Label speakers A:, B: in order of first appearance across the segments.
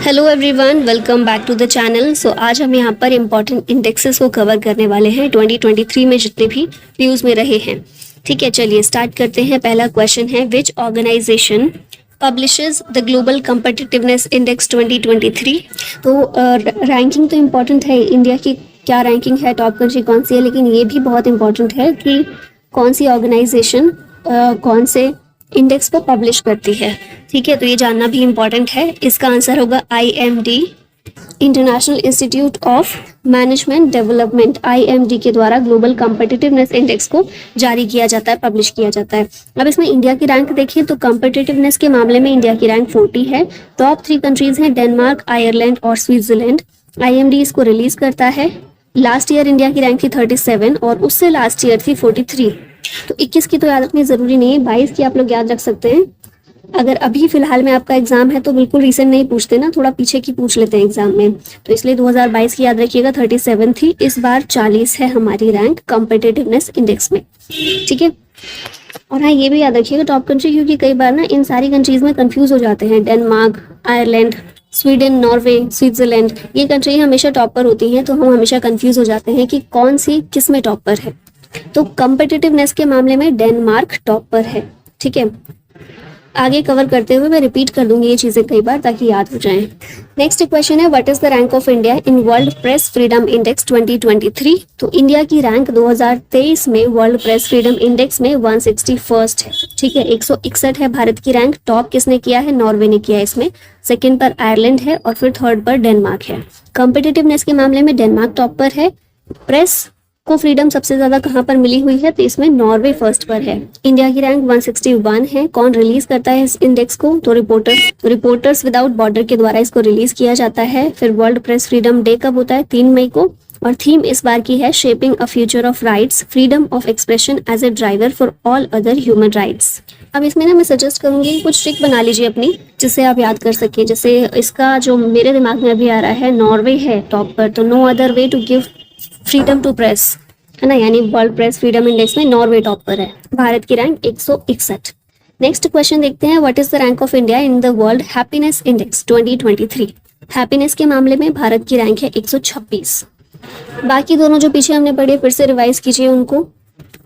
A: Hello everyone, welcome back to the channel. So आज हम यहाँ पर इम्पॉर्टेंट इंडेक्सेस को कवर करने वाले हैं 2023 में जितने भी न्यूज़ में रहे हैं। ठीक है, चलिए स्टार्ट करते हैं। पहला क्वेश्चन है, which organization publishes the Global Competitiveness Index 2023। तो रैंकिंग तो इम्पॉर्टेंट है, इंडिया की क्या रैंकिंग है, टॉप कंट्री कौन सी है, लेकिन ये भी बहुत इंपॉर्टेंट है कि कौन सी ऑर्गेनाइजेशन कौन से इंडेक्स को पब्लिश करती है। ठीक है, तो ये जानना भी इम्पॉर्टेंट है। इसका आंसर होगा IMD, international institute of management development. IMD के द्वारा ग्लोबल कम्पिटिटिवनेस इंडेक्स को जारी किया जाता है, पब्लिश किया जाता है। अब इसमें इंडिया की रैंक देखिए तो कम्पिटिटिवनेस के मामले में इंडिया की रैंक 40 है। टॉप 3 कंट्रीज हैं डेनमार्क, आयरलैंड और स्विट्जरलैंड। IMD इसको रिलीज करता है। लास्ट ईयर इंडिया की रैंक थी 37 और उससे लास्ट ईयर थी 43। तो 21 की तो याद रखनी जरूरी नहीं है, 22 की आप लोग याद रख सकते हैं। अगर अभी फिलहाल में आपका एग्जाम है तो बिल्कुल रिसेंट नहीं पूछते ना, थोड़ा पीछे की पूछ लेते हैं एग्जाम में, तो इसलिए 2022 की याद रखिएगा 37 थी। इस बार 40 है हमारी रैंक कॉम्पिटिटिवनेस इंडेक्स में। ठीक है, और हाँ ये भी याद रखिएगा टॉप कंट्री, क्योंकि कई बार ना इन सारी कंट्रीज में कंफ्यूज हो जाते हैं। Denmark, Ireland, Sweden, Norway, Switzerland, ये कंट्री हमेशा टॉप पर होती हैं, तो हम हमेशा कंफ्यूज हो जाते हैं कि कौन सी किस में टॉप पर है। तो कम्पिटिटिवनेस के मामले में डेनमार्क टॉप पर है। ठीक है, आगे कवर करते हुए मैं रिपीट कर दूंगी ये चीजें कई बार ताकि याद हो जाएं। नेक्स्ट क्वेश्चन है, what is the rank of India in world press freedom index 2023। तो इंडिया की रैंक 2023 में वर्ल्ड प्रेस फ्रीडम इंडेक्स में 161st है। ठीक है, 161 है भारत की रैंक। टॉप किसने किया है? नॉर्वे ने किया है इसमें। सेकेंड पर आयरलैंड है और फिर थर्ड पर डेनमार्क है। कॉम्पिटिटिवनेस के मामले में डेनमार्क टॉप पर है। प्रेस को फ्रीडम सबसे ज्यादा कहाँ पर मिली हुई है? तो इसमें नॉर्वे फर्स्ट पर है। इंडिया की रैंक 161 है। कौन रिलीज करता है इस इंडेक्स को? तो रिपोर्टर्स विदाउट बॉर्डर के द्वारा इसको रिलीज किया जाता है। फिर वर्ल्ड प्रेस फ्रीडम डे कब होता है? 3 मई को। और थीम इस बार की है shaping a future of rights, freedom of expression as a driver for all other human rights. अब इसमें ना मैं सजेस्ट करूंगी कुछ ट्रिक बना लीजिए अपनी, जिससे आप याद कर सके। जैसे इसका जो मेरे दिमाग में अभी आ रहा है, नॉर्वे है टॉप पर, तो no other way to give freedom to press, है ना, यानी वर्ल्ड प्रेस फ्रीडम इंडेक्स में नॉर्वे टॉप पर है। भारत की रैंक 161। नेक्स्ट क्वेश्चन देखते हैं, what is the rank of India in the world happiness index 2023। Happiness के मामले में भारत की रैंक है 126। बाकी दोनों जो पीछे हमने पढ़े फिर से रिवाइज कीजिए उनको।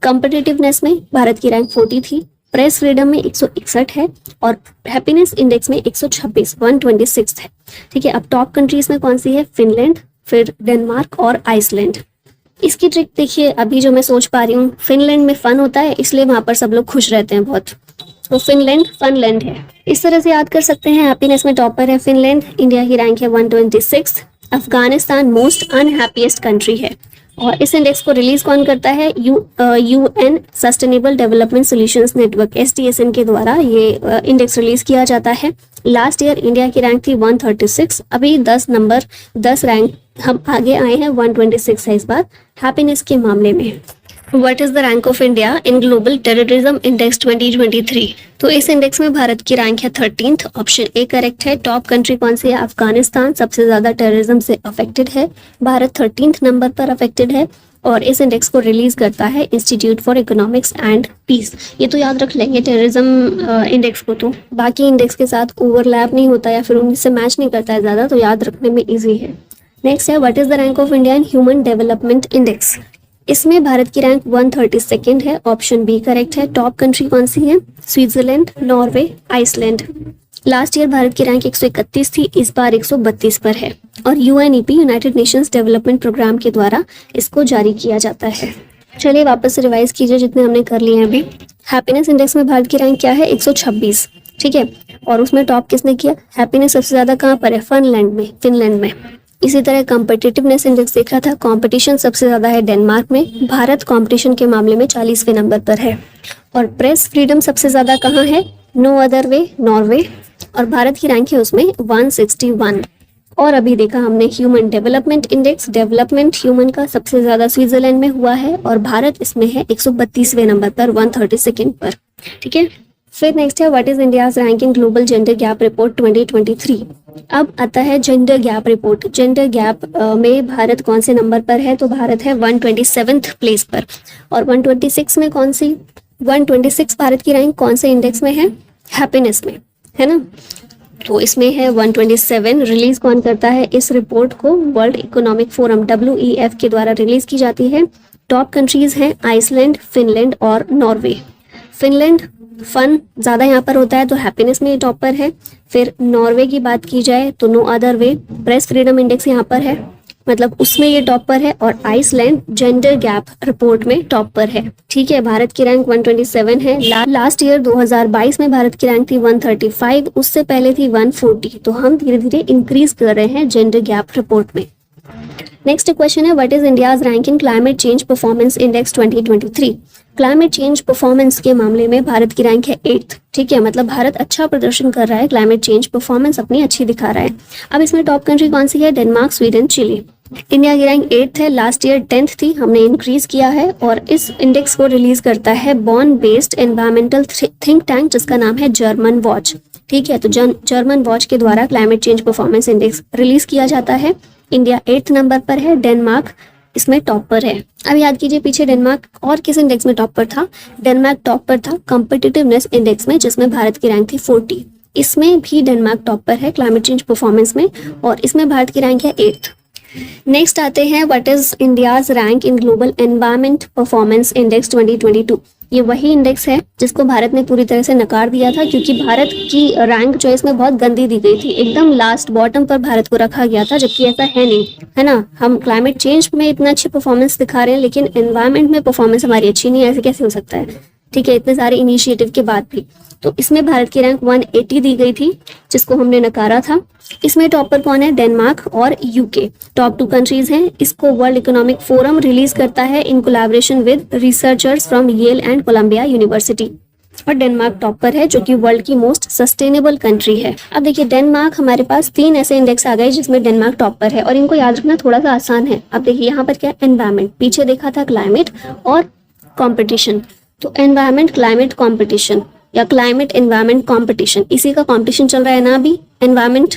A: कॉम्पिटिटिवनेस में भारत की रैंक 40 थी, प्रेस फ्रीडम में 161 है और हैप्पीनेस इंडेक्स में 126 126 है। ठीक है, अब टॉप कंट्रीज में कौन सी है? फिनलैंड, फिर डेनमार्क और आइसलैंड। इसकी ट्रिक देखिए, अभी जो मैं सोच पा रही हूँ, फिनलैंड में फन होता है इसलिए वहां पर सब लोग खुश रहते हैं बहुत, तो फिनलैंड फनलैंड है। इस तरह से याद कर सकते हैं। हैप्पीनेस में टॉपर है फिनलैंड, इंडिया की रैंक है 126। अफगानिस्तान मोस्ट अनहैप्पीएस्ट कंट्री है। और इस इंडेक्स को रिलीज कौन करता है? UN sustainable development solutions network SDSN के द्वारा ये इंडेक्स रिलीज किया जाता है। लास्ट ईयर इंडिया की रैंक थी 136, अभी 10 रैंक हम आगे आए हैं, 126 है इस बार हैप्पीनेस के मामले में। What is the rank of India in Global Terrorism Index 2023। तो इस इंडेक्स में भारत की रैंक है 13th, ऑप्शन ए करेक्ट है। टॉप कंट्री कौन सी है? अफगानिस्तान सबसे ज्यादा टेररिज्म से अफेक्टेड है, भारत 13th नंबर पर अफेक्टेड है। और इस इंडेक्स को रिलीज करता है institute for economics and peace. ये तो याद रख लेंगे टेररिज्म इंडेक्स को, तो बाकी इंडेक्स के साथ ओवरलैप नहीं होता या फिर उनसे मैच नहीं करता है ज्यादा, तो याद रखने में ईजी है। नेक्स्ट है, what is the rank of India in human development index. इसमें भारत की रैंक 132 है, ऑप्शन बी करेक्ट है। टॉप कंट्री कौन सी है? Switzerland, Norway, Iceland. Last year Bharat की रैंक 131 थी, इस बार 132 पर है। और UNEP United Nations Development Programme के द्वारा इसको जारी किया जाता है। चलिए वापस से रिवाइज कीजिए जितने हमने कर लिए हैं अभी। हैप्पीनेस इंडेक्स में भारत की रैंक क्या है? 126। ठीक है, और उसमें टॉप किसने किया? हैप्पीनेस सबसे ज्यादा कहाँ पर है? फिनलैंड में। इसी तरह कॉम्पिटिटिवनेस इंडेक्स देखा था, कंपटीशन सबसे ज्यादा है डेनमार्क में, भारत कंपटीशन के मामले में 40वें नंबर पर है। और प्रेस फ्रीडम सबसे ज्यादा कहाँ है? नो अदर वे, नॉर्वे, और भारत की रैंक है उसमें 161। और अभी देखा हमने human development index, development human का सबसे ज्यादा स्विट्जरलैंड में हुआ है और भारत इसमें है 132वें नंबर पर, 132nd पर। ठीक है, फिर नेक्स्ट है, what is India's ranking global gender gap report 2023। अब आता है gender gap report. Gender gap में भारत कौन से नंबर पर है? तो भारत है 127th प्लेस पर। और 126 में कौन सी? 126 भारत की रैंक कौन से इंडेक्स में है? हैप्पीनेस में, है ना। तो इसमें है 127। रिलीज कौन करता है इस रिपोर्ट को? वर्ल्ड इकोनॉमिक फोरम WEF के द्वारा रिलीज की जाती है। टॉप कंट्रीज हैं आइसलैंड, फिनलैंड और नॉर्वे। फिनलैंड फन ज़्यादा यहाँ पर होता है तो हैप्पीनेस में टॉप पर है। फिर नॉर्वे की बात की जाए तो no other way, press freedom index यहाँ पर है, मतलब उसमें ये टॉप पर है। और आइसलैंड जेंडर गैप रिपोर्ट में टॉप पर है। ठीक है, भारत की रैंक 127 है। लास्ट ईयर 2022 में भारत की रैंक थी 135, उससे पहले थी 140। तो हम धीरे धीरे इंक्रीज कर रहे हैं जेंडर गैप रिपोर्ट में। नेक्स्ट क्वेश्चन है what is India's rank in climate change performance index 2023। Climate change performance के मामले में भारत की रैंक है 8th। ठीक है, मतलब भारत अच्छा प्रदर्शन कर रहा है, क्लाइमेट चेंज परफॉर्मेंस अपनी अच्छी दिखा रहा है। अब इसमें टॉप कंट्री कौन सी है? Denmark, Sweden, Chile. इंडिया की रैंक 8th है, लास्ट ईयर 10th थी, हमने इंक्रीज किया है। और इस इंडेक्स को रिलीज करता है बॉन बेस्ड एनवायरमेंटल थिंक टैंक जिसका नाम है जर्मन वॉच। ठीक है, तो जर्मन वॉच के द्वारा climate change performance index release किया जाता है। इंडिया 8th नंबर पर है, डेनमार्क इसमें टॉप पर है। अब याद कीजिए पीछे डेनमार्क और किस इंडेक्स में टॉप पर था? डेनमार्क टॉप पर था कॉम्पिटिटिवनेस इंडेक्स में, जिसमें भारत की रैंक थी 40। इसमें भी डेनमार्क टॉप पर है क्लाइमेट चेंज परफॉर्मेंस में, और इसमें भारत की रैंक है 8th। नेक्स्ट आते हैं what is India's rank in global environment performance index 2022। ये वही इंडेक्स है जिसको भारत ने पूरी तरह से नकार दिया था, क्योंकि भारत की रैंक जो है इसमें बहुत गंदी दी गई थी, एकदम लास्ट बॉटम पर भारत को रखा गया था, जबकि ऐसा है नहीं, है ना। हम क्लाइमेट चेंज में इतना अच्छी परफॉर्मेंस दिखा रहे हैं, लेकिन एनवायरमेंट में परफॉर्मेंस हमारी अच्छी नहीं है, ऐसे कैसे हो सकता है? ठीक है, इतने सारे इनिशिएटिव के बाद भी। तो इसमें भारत की रैंक 180 दी गई थी, जिसको हमने नकारा था। इसमें टॉप पर कौन है? डेनमार्क और यूके, टॉप 2 कंट्रीज हैं। इसको वर्ल्ड इकोनॉमिक फोरम रिलीज करता है in collaboration with researchers from Yale and Columbia University. और डेनमार्क टॉप पर है, जो कि वर्ल्ड की मोस्ट सस्टेनेबल कंट्री है। अब देखिए डेनमार्क, हमारे पास 3 ऐसे इंडेक्स आ गए जिसमें डेनमार्क टॉप पर है, और इनको याद रखना थोड़ा सा आसान है। अब देखिए यहाँ पर क्या? एनवायरमेंट, पीछे देखा था क्लाइमेट और कॉम्पिटिशन, तो एनवायरमेंट क्लाइमेट कॉम्पिटिशन या क्लाइमेट एनवायरमेंट कॉम्पिटिशन, इसी का कॉम्पिटिशन चल रहा है ना। अभी एनवायरमेंट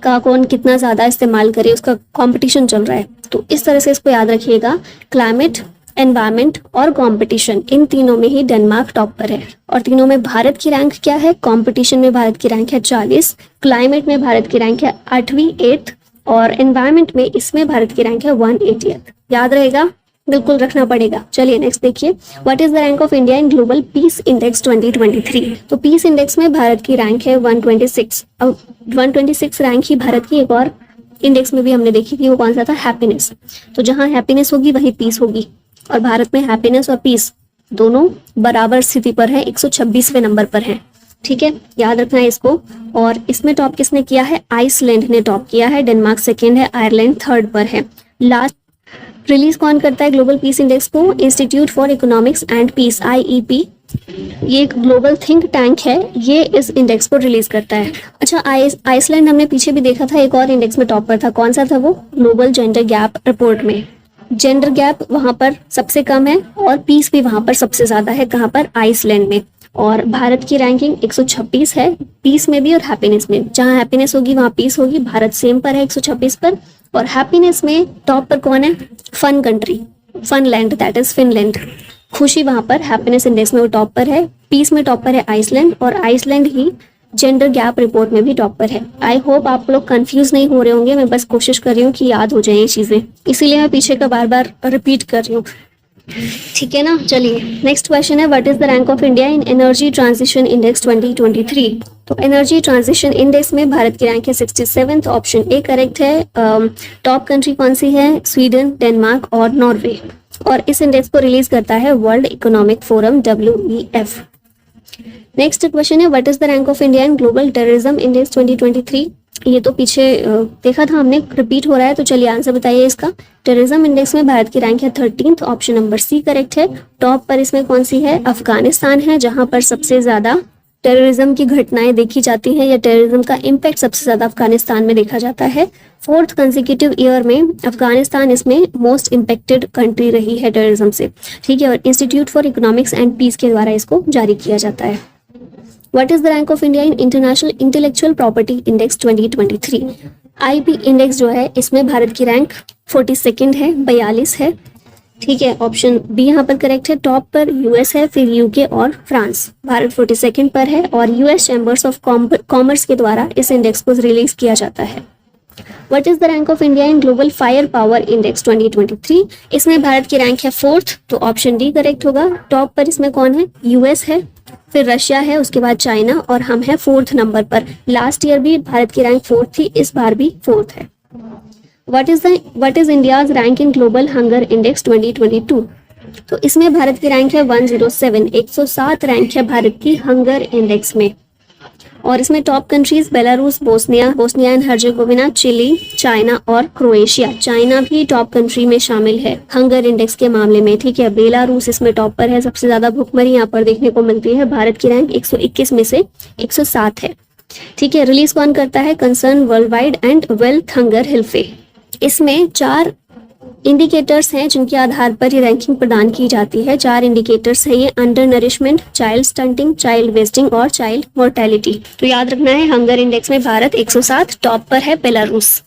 A: का कौन कितना ज्यादा इस्तेमाल करे उसका कंपटीशन चल रहा है। तो इस तरह से इसको याद रखिएगा, क्लाइमेट, एनवायरमेंट और कंपटीशन, इन तीनों में ही डेनमार्क टॉप पर है। और तीनों में भारत की रैंक क्या है? कंपटीशन में भारत की रैंक है 40, क्लाइमेट में भारत की रैंक है 8वीं 8th, और एनवायरमेंट में इसमें भारत की रैंक है 180th। याद रहेगा, बिल्कुल रखना पड़ेगा। चलिए नेक्स्ट देखिए, what is the rank of India in global peace index 2023। तो पीस इंडेक्स में भारत की रैंक है 126। अब 126 रैंक ही भारत की एक और इंडेक्स में भी हमने देखी थी, वो कौन सा था? हैप्पीनेस। तो जहां हैप्पीनेस होगी वही पीस होगी, और भारत में हैप्पीनेस और पीस दोनों बराबर स्थिति पर है, 126वें नंबर पर है। ठीक है, याद रखना है इसको। और इसमें टॉप किसने किया है? आइसलैंड ने टॉप किया है, डेनमार्क सेकेंड है, आयरलैंड थर्ड पर है। लास्ट रिलीज कौन करता है ग्लोबल पीस इंडेक्स को? Institute for economics and peace, IEP। ये एक ग्लोबल थिंक टैंक है, ये इस इंडेक्स को रिलीज करता है। अच्छा, आइसलैंड हमने पीछे भी देखा था, एक और इंडेक्स में टॉप पर था, कौन सा था वो? ग्लोबल जेंडर गैप रिपोर्ट में। जेंडर गैप वहां पर सबसे कम है, और पीस भी वहां पर सबसे ज्यादा है। कहां पर? आइसलैंड में। और भारत की रैंकिंग 126 है, पीस में भी और हैप्पीनेस में। जहां हैप्पीनेस होगी वहां पीस होगी। भारत सेम पर है 126 पर। और हैप्पीनेस में टॉप पर कौन है? Fun country, Funland, that is Finland. खुशी वहां पर हैप्पीनेस इंडेक्स में वो टॉप पर है। पीस में टॉप पर है आइसलैंड, और आइसलैंड ही जेंडर गैप रिपोर्ट में भी टॉप पर है। आई होप आप लोग कंफ्यूज नहीं हो रहे होंगे, मैं बस कोशिश कर रही हूँ कि याद हो जाए ये चीजें, इसीलिए मैं पीछे का बार बार रिपीट कर रही हूँ। ठीक है ना। चलिए नेक्स्ट क्वेश्चन है, what is the rank of India in energy transition index 2023। तो एनर्जी ट्रांजिशन इंडेक्स में भारत की रैंक है 67th, ऑप्शन ए करेक्ट है। टॉप कंट्री कौन सी है? स्वीडन, डेनमार्क और नॉर्वे। और इस इंडेक्स को रिलीज करता है World Economic Forum WEF। Next question है, what is the rank of India in Global Terrorism Index 2023। ये तो पीछे देखा था हमने, रिपीट हो रहा है, तो चलिए आंसर बताइए इसका। टेररिज्म इंडेक्स में भारत की रैंक है 13th, option number C correct है। टॉप पर इसमें कौन सी है? अफगानिस्तान है, जहां पर सबसे ज्यादा टेररिज्म की घटनाएं देखी जाती हैं, या टेररिज्म का इम्पैक्ट सबसे ज्यादा अफगानिस्तान में देखा जाता है। 4th कंसेक्यूटिव ईयर में अफगानिस्तान इसमें मोस्ट इम्पैक्टेड कंट्री रही है टेररिज्म से। ठीक है, और institute for economics and peace के द्वारा इसको जारी किया जाता है। What is the rank of India in international intellectual property index 2023। IP index जो है इसमें भारत की रैंक 42nd है, 42 है। ठीक है, ऑप्शन बी यहाँ पर करेक्ट है। टॉप पर यूएस है, फिर यूके और फ्रांस। भारत 42nd पर है और यूएस चैम्बर्स ऑफ कॉमर्स के द्वारा इस इंडेक्स को रिलीज किया जाता है। What is the rank of India in global fire power index 2023? इसमें भारत की रैंक है 4th, तो ऑप्शन डी करेक्ट होगा। टॉप पर इसमें कौन है? यूएस है, फिर रशिया है, उसके बाद चाइना और हम है 4th नंबर पर। लास्ट ईयर भी भारत की रैंक 4th थी, इस बार भी 4th है। What is India's rank in Global Hunger Index 2022? तो इसमें भारत की रैंक है 107, 107 रैंक है भारत की हंगर इंडेक्स में। और इसमें top countries Belarus, Bosnia and Herzegovina, Chile, China और क्रोएशिया। चाइना भी टॉप कंट्री में शामिल है हंगर इंडेक्स के मामले में। ठीक है, बेलारूस इसमें टॉप पर है, सबसे ज्यादा भुखमरी यहाँ पर देखने को मिलती है। भारत की रैंक 121 में से 107 है। ठीक है, रिलीज कौन करता है? Concern worldwide and Welt Hunger Hilfe. इसमें 4 इंडिकेटर्स हैं जिनके आधार पर ये रैंकिंग प्रदान की जाती है। 4 इंडिकेटर्स हैं ये, under nourishment, child stunting, child wasting और चाइल्ड मोर्टेलिटी। तो याद रखना है, हंगर इंडेक्स में भारत 107, टॉप पर है Belarus.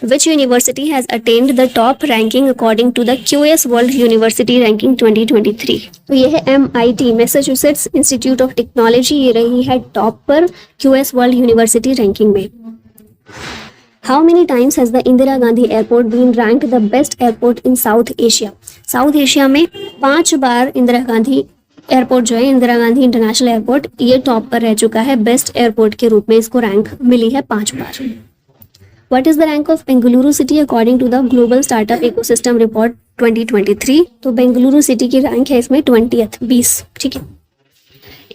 A: Which university has attained the top ranking according to the QS World University Ranking 2023? तो ये है MIT, Massachusetts institute of technology. ये रही है टॉप पर QS वर्ल्ड यूनिवर्सिटी रैंकिंग में। How many times has the Indira Gandhi Airport been ranked the best airport in South Asia? South Asia में 5 बार Indira Gandhi airport जो है, इंदिरा गांधी इंटरनेशनल एयरपोर्ट, ये top पर रह चुका है। बेस्ट एयरपोर्ट के रूप में इसको रैंक मिली है 5 बार। What is the rank of Bengaluru city according to the Global Startup Ecosystem Report 2023? तो बेंगलुरु सिटी की रैंक है इसमें 20th, 20। ठीक है,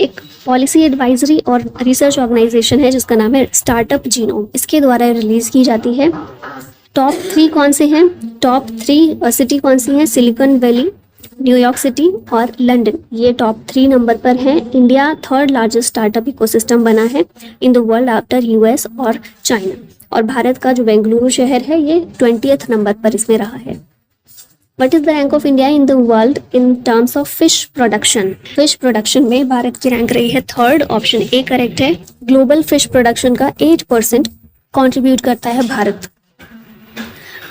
A: एक पॉलिसी एडवाइजरी और रिसर्च ऑर्गेनाइजेशन है जिसका नाम है स्टार्टअप जीनोम, इसके द्वारा रिलीज की जाती है। टॉप 3 कौन से हैं? टॉप 3 सिटी कौन सी हैं? सिलिकॉन वैली, न्यूयॉर्क सिटी और लंदन। ये टॉप 3 नंबर पर है। India 3rd largest startup ecosystem बना है इन द वर्ल्ड आफ्टर यूएस और चाइना। और भारत का जो बेंगलुरु शहर है ये 20th नंबर पर इसमें रहा है। What is the rank of India in the world in terms of fish production? Fish production में भारत की रैंक रही है 3rd, ऑप्शन ए करेक्ट है। ग्लोबल फिश प्रोडक्शन का 8% कंट्रीब्यूट करता है Bharat.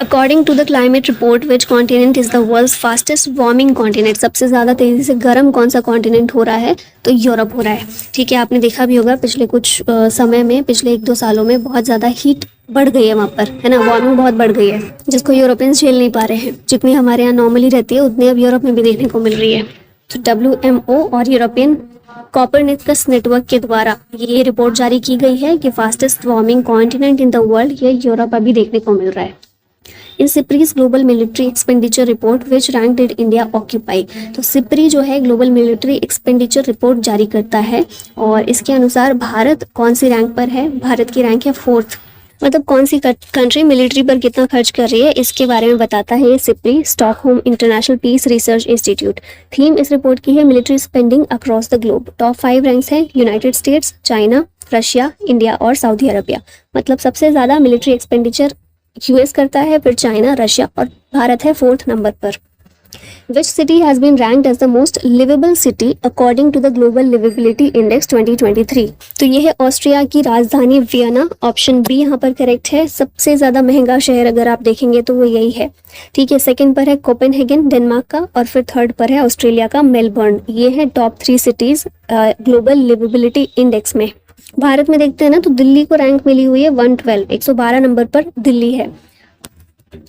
A: According to the climate report, which continent is the world's fastest warming continent? सबसे ज्यादा तेजी से गर्म कौन सा कॉन्टिनेंट हो रहा है? तो यूरोप हो रहा है। ठीक है, आपने देखा भी होगा पिछले कुछ समय में, पिछले 1-2 सालों में बहुत ज्यादा हीट बढ़ गई है वहाँ पर, है ना, वार्मिंग बहुत बढ़ गई है जिसको यूरोपियंस झेल नहीं पा रहे हैं। जितनी हमारे यहाँ नॉर्मली रहती है उतनी अब यूरोप में भी देखने को मिल रही है। तो WMO और यूरोपियन कॉपरनिकस नेटवर्क के द्वारा ये रिपोर्ट जारी की गई है कि fastest warming continent in the world ये यूरोप अभी देखने को मिल रहा है। In SIPRI's global military expenditure report which rank did India occupy? तो सिप्री जो है ग्लोबल मिलिट्री एक्सपेंडिचर रिपोर्ट जारी करता है और इसके अनुसार भारत कौन सी रैंक पर है? भारत की रैंक है 4th। मतलब कौन सी कंट्री मिलिट्री पर कितना खर्च कर रही है इसके बारे में बताता है ये SIPRI, Stockholm International Peace Research Institute. Theme इस रिपोर्ट की है military spending across the globe. Top 5 ranks हैं United States, China, Russia, India और सऊदी अरबिया। मतलब सबसे ज्यादा मिलिट्री एक्सपेंडिचर यूएस करता है, फिर चाइना, रशिया और भारत है 4th नंबर पर। Which city has been ranked as the most livable city according to the Global Livability Index 2023? तो ये है ऑस्ट्रिया की राजधानी वियना, ऑप्शन बी यहाँ पर करेक्ट है। सबसे ज्यादा महंगा शहर अगर आप देखेंगे तो वो यही है। ठीक है, 2nd पर है कोपेनहेगन डेनमार्क का और फिर 3rd पर है ऑस्ट्रेलिया का मेलबर्न। ये है top 3 cities global liveability index में। भारत में देखते हैं ना तो दिल्ली को रैंक मिली हुई है 112, 112 नंबर पर दिल्ली है।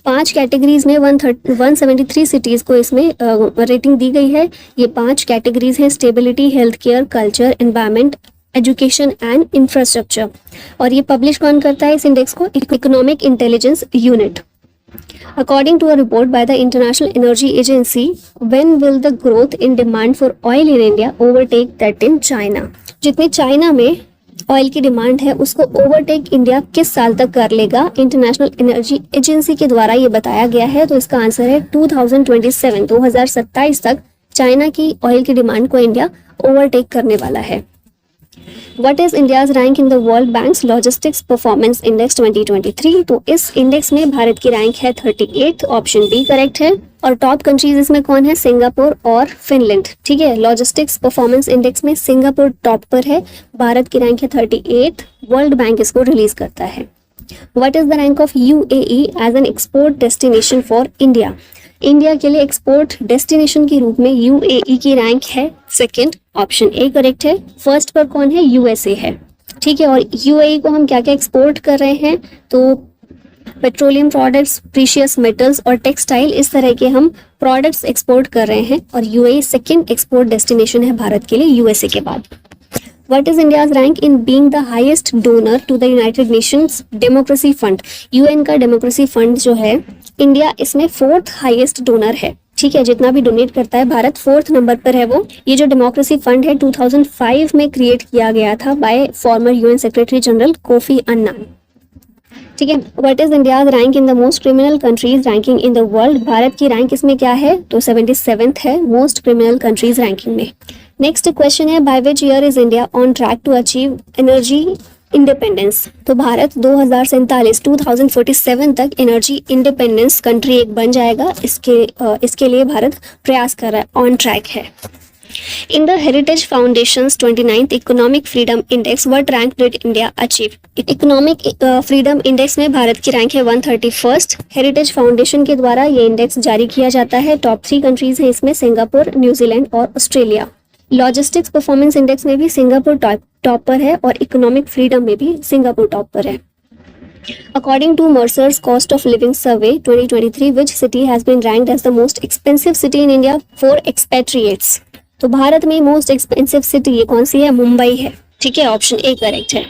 A: 5 कैटेगरीज में 173 सिटीज को इसमें रेटिंग दी गई है। ये 5 कैटेगरीज हैं, stability, health care, culture, environment, education and infrastructure. और ये पब्लिश कौन करता है इस इंडेक्स को? Economic intelligence unit. According to a report by the International Energy Agency, when will the growth in demand for oil in India overtake that in China? जितनी China में oil की डिमांड है उसको ओवरटेक इंडिया किस साल तक कर लेगा? इंटरनेशनल एनर्जी एजेंसी के द्वारा ये बताया गया है। तो इसका आंसर है 2027, 2027 तक चाइना की ऑयल की डिमांड को इंडिया ओवरटेक करने वाला है। What is India's rank in the World Bank's Logistics Performance Index 2023? तो इस इंडेक्स में भारत की रैंक है 38, ऑप्शन बी करेक्ट है। और टॉप कंट्रीज इसमें कौन है? सिंगापुर और फिनलैंड। ठीक है, लॉजिस्टिक्स परफॉर्मेंस इंडेक्स में सिंगापुर टॉप पर है, भारत की रैंक है 38, वर्ल्ड बैंक इसको रिलीज करता है। What is the rank of UAE as an export destination for India? India के लिए एक्सपोर्ट डेस्टिनेशन के रूप में यूएई की रैंक है सेकंड, ऑप्शन ए करेक्ट है। फर्स्ट पर कौन है? यूएसए है, ठीक है। और यूएई को हम क्या क्या एक्सपोर्ट कर रहे हैं? तो पेट्रोलियम प्रोडक्ट्स, प्रीशियस मेटल्स और टेक्सटाइल, इस तरह के हम प्रोडक्ट्स एक्सपोर्ट कर रहे हैं। और यूएई सेकंड एक्सपोर्ट डेस्टिनेशन है भारत के लिए यूएसए के बाद। What is India's rank in being the highest donor to the United Nations Democracy Fund? UN का डेमोक्रेसी फंड जो है, इंडिया इसमें फोर्थ हाईएस्ट डोनर है, ठीक है। जितना भी डोनेट करता है भारत, फोर्थ नंबर पर है वो। ये जो डेमोक्रेसी फंड है 2005 में क्रिएट किया गया था by former UN secretary general Kofi Annan, ठीक है। What is India's rank in the most criminal countries ranking in the world? Bharat की रैंक इसमें क्या है? तो 77th है मोस्ट क्रिमिनल कंट्रीज रैंकिंग में। नेक्स्ट क्वेश्चन है, by which year is India on track to achieve energy independence? तो भारत 2047 तक एनर्जी इंडिपेंडेंस कंट्री एक बन जाएगा। इसके लिए भारत प्रयास कर रहा है, ऑन ट्रैक है। In the Heritage Foundation's 29th Economic Freedom Index, what rank did India achieve? Economic Freedom Index में भारत की रैंक है 131st। हेरिटेज फाउंडेशन के द्वारा ये इंडेक्स जारी किया जाता है। टॉप 3 कंट्रीज हैं इसमें, सिंगापुर, न्यूजीलैंड और ऑस्ट्रेलिया। लॉजिस्टिक्स परफॉर्मेंस इंडेक्स में भी सिंगापुर टॉप पर है और इकोनॉमिक फ्रीडम में भी सिंगापुर टॉप पर है। According to Mercer's Cost of Living Survey 2023, which city has been ranked as the most expensive city in India for expatriates? तो भारत में मोस्ट एक्सपेंसिव सिटी ये कौन सी है? मुंबई है, ठीक है। ऑप्शन ए करेक्ट है।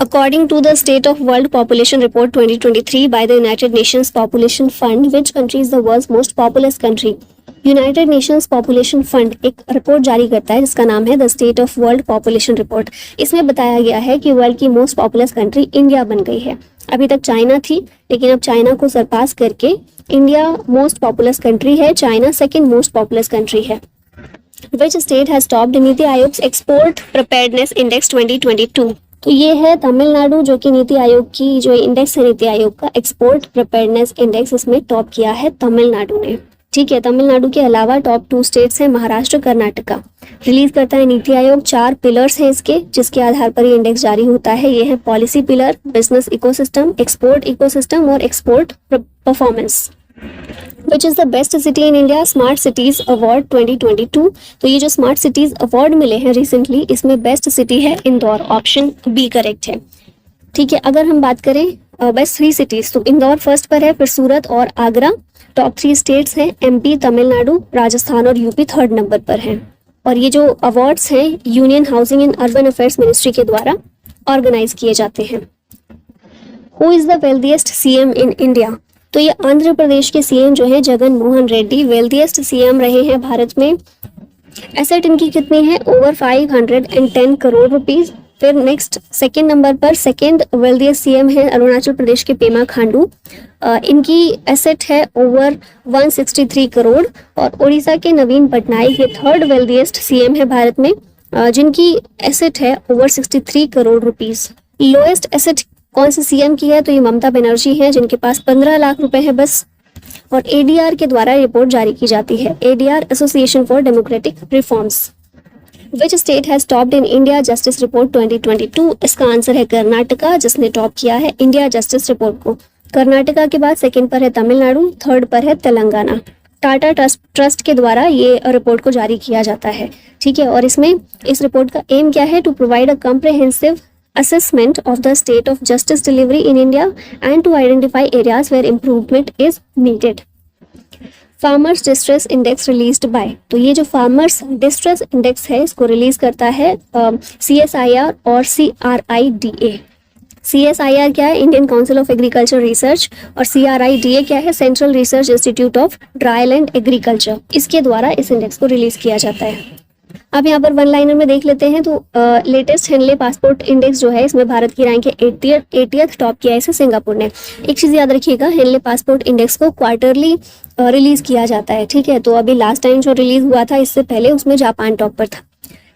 A: According to the state of world population report 2023 by the United Nations Population Fund, which country is the world's most populous country? United Nations Population Fund एक report जारी करता है जिसका नाम है the state of world population report. इसमें बताया गया है कि वर्ल्ड की मोस्ट पॉपुलस कंट्री इंडिया बन गई है। अभी तक चाइना थी, लेकिन अब चाइना को सरपास करके इंडिया मोस्ट पॉपुलस कंट्री है, China second most populous country है। Which state has topped NITI Aayog export preparedness index 2022? तो ये है तमिलनाडु, जो कि नीति आयोग की जो इंडेक्स है, नीति आयोग का एक्सपोर्ट प्रिपेयर्डनेस इंडेक्स, इसमें टॉप किया है तमिलनाडु ने, ठीक है। तमिलनाडु के अलावा टॉप 2 स्टेट्स हैं महाराष्ट्र, कर्नाटका। रिलीज करता है नीति आयोग, 4 पिलर्स हैं इसके, जिसके आधार पर ये इंडेक्स जारी होता है। ये है policy pillar, business ecosystem, export ecosystem और export performance. Which is the best city in India? Smart cities award 2022। तो ये जो स्मार्ट सिटीज अवार्ड मिले हैं रिसेंटली, इसमें बेस्ट सिटी है इंदौर, ऑप्शन बी करेक्ट है, ठीक है। अगर हम बात करें बेस्ट 3 सिटीज, तो इंदौर फर्स्ट पर है, फिर सूरत और आगरा। टॉप 3 स्टेट्स हैं एमपी, तमिलनाडु, राजस्थान और यूपी थर्ड नंबर पर हैं। और ये जो अवार्ड्स हैं union housing and urban affairs ministry के द्वारा ऑर्गेनाइज किए जाते हैं। Who is the wealthiest CM in India? तो ये आंध्र प्रदेश के सीएम जो है जगन मोहन रेड्डी वेल्थिएस्ट सीएम रहे हैं भारत में। एसेट इनकी कितनी है? Over 510 crore rupees. फिर नेक्स्ट सेकंड नंबर पर सेकंड वेल्थिएस्ट सीएम है अरुणाचल प्रदेश के पेमा खांडू। इनकी एसेट है ओवर 163 करोड़। और उड़ीसा के नवीन पटनायक ये थर्ड वेल्थिएस्ट सीएम है भारत में, जिनकी एसेट है over 63 crore rupees. Lowest asset कौन से सीएम की है? तो ये ममता बनर्जी है, जिनके पास 15 लाख रुपए है बस। और एडीआर के द्वारा रिपोर्ट जारी की जाती है, ADR association for democratic reforms. Which state has topped in India justice report 2022? इसका आंसर है कर्नाटका, जिसने टॉप किया है इंडिया जस्टिस रिपोर्ट को। कर्नाटका के बाद सेकंड पर है तमिलनाडु, थर्ड पर है तेलंगाना। टाटा ट्रस्ट के द्वारा ये रिपोर्ट को जारी किया जाता है, ठीक है। और इसमें इस रिपोर्ट का एम क्या है? To provide a comprehensive assessment of the state of justice delivery in India and to identify areas where improvement is needed. Farmers Distress Index released by? तो ये जो Farmers Distress Index है, इसको release करता है CSIR और CRIDA। CSIR क्या है? Indian council of agriculture research. और CRIDA क्या है? Central research institute of dryland agriculture. इसके द्वारा इस इंडेक्स को रिलीज किया जाता है। अब यहाँ पर वन लाइनर में देख लेते हैं, तो लेटेस्ट हेनले पासपोर्ट इंडेक्स जो है, इसमें भारत की रैंक है 80th, टॉप किया है इसे सिंगापुर ने। एक चीज याद रखिएगा, हेनले पासपोर्ट इंडेक्स को क्वार्टरली रिलीज किया जाता है, ठीक है। तो अभी लास्ट टाइम जो रिलीज हुआ था इससे पहले, उसमें जापान टॉप पर था,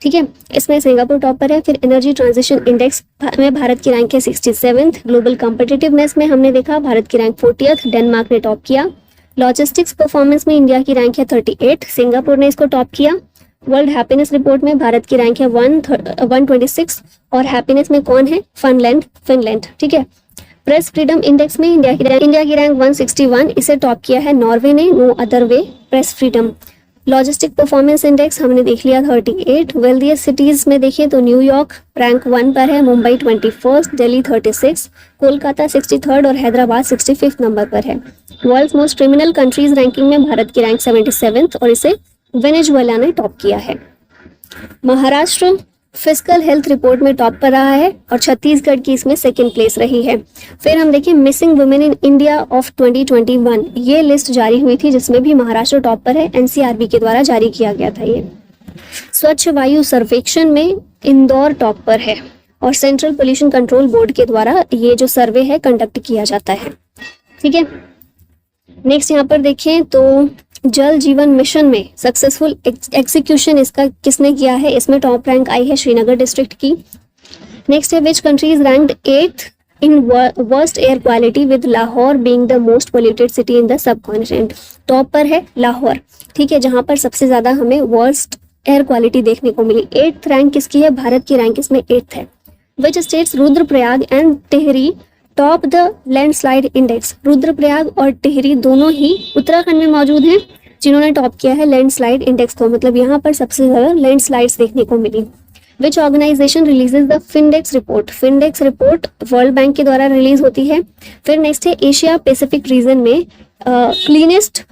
A: ठीक है। इसमें सिंगापुर टॉप पर है। फिर एनर्जी ट्रांजिशन इंडेक्स में भारत की रैंक है 67th। ग्लोबल कॉम्पिटिटिवनेस में हमने देखा भारत की रैंक 40th, डेनमार्क ने टॉप किया। लॉजिस्टिक्स परफॉर्मेंस में इंडिया की रैंक है 38, सिंगापुर ने इसको टॉप किया। वर्ल्ड हैप्पीनेस रिपोर्ट में भारत की रैंक है 126 और हैप्पीनेस में कौन है? फिनलैंड, ठीक है। प्रेस फ्रीडम इंडेक्स में इंडिया की रैंक 161, इसे टॉप किया है नॉर्वे ने, no other way press freedom. Logistic performance index हमने देख लिया 38। वेल्दिएस्ट सिटीज में देखें तो न्यूयॉर्क रैंक 1 पर है, मुंबई 21, दिल्ली 36, कोलकाता 63 और हैदराबाद 65 नंबर पर है। World's most criminal countries ranking में भारत की रैंक 77 और इसे वेनेजुएला ने टॉप किया है। महाराष्ट्र फिजिकल हेल्थ रिपोर्ट में टॉप पर रहा है और छत्तीसगढ़ की इसमें सेकंड प्लेस रही है। फिर हम देखें missing women in India of 2021, ये लिस्ट जारी हुई थी जिसमें भी महाराष्ट्र टॉप पर है, एनसीआरबी के द्वारा जारी किया गया था ये। स्वच्छ वायु सर्वेक्षण में इंदौर टॉप पर है और सेंट्रल पोल्यूशन कंट्रोल बोर्ड के द्वारा ये जो सर्वे है कंडक्ट किया जाता है। ठीक है, नेक्स्ट यहाँ पर देखें तो जल जीवन मिशन में सक्सेसफुल एग्जीक्यूशन इसका किसने किया है, इसमें टॉप रैंक आई है श्रीनगर डिस्ट्रिक्ट की। नेक्स्ट है which countries ranked 8th in worst air quality with Lahore being the most polluted city in the subcontinent. Top पर है लाहौर, ठीक है, जहां पर सबसे ज्यादा हमें वर्स्ट एयर क्वालिटी देखने को मिली। 8th रैंक किसकी है, भारत की रैंक इसमें 8th है। Which states Rudraprayag and Tehri top the landslide index. Rudraprayag और टिहरी दोनों ही उत्तराखंड में मौजूद हैं जिन्होंने टॉप किया है लैंडस्लाइड इंडेक्स को, मतलब यहाँ पर सबसे ज्यादा लैंडस्लाइड्स देखने को मिली। Which organisation releases the Findex report. Findex report world bank के द्वारा रिलीज होती है। फिर नेक्स्ट है एशिया पैसिफिक रीजन में क्लीनेस्ट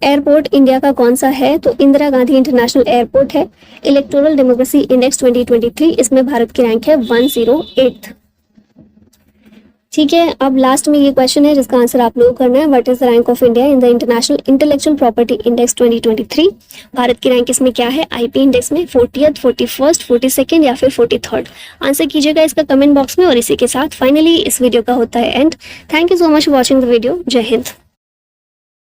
A: एयरपोर्ट इंडिया का कौन सा है, तो इंदिरा गांधी इंटरनेशनल एयरपोर्ट है। इलेक्टोरल डेमोक्रेसी इंडेक्स 2023, इसमें भारत की रैंक है 108। ठीक है, अब लास्ट में ये क्वेश्चन है जिसका आंसर आप लोगों को करना है। What is the rank of India in the international intellectual property index 2023। Bharat की रैंक इसमें क्या है, आईपी इंडेक्स में 40th, 41st, 42nd या फिर 43rd। आंसर कीजिएगा इसका कमेंट बॉक्स में। और इसी के साथ फाइनली इस वीडियो का होता है and. Thank you so much for watching the video. जय हिंद।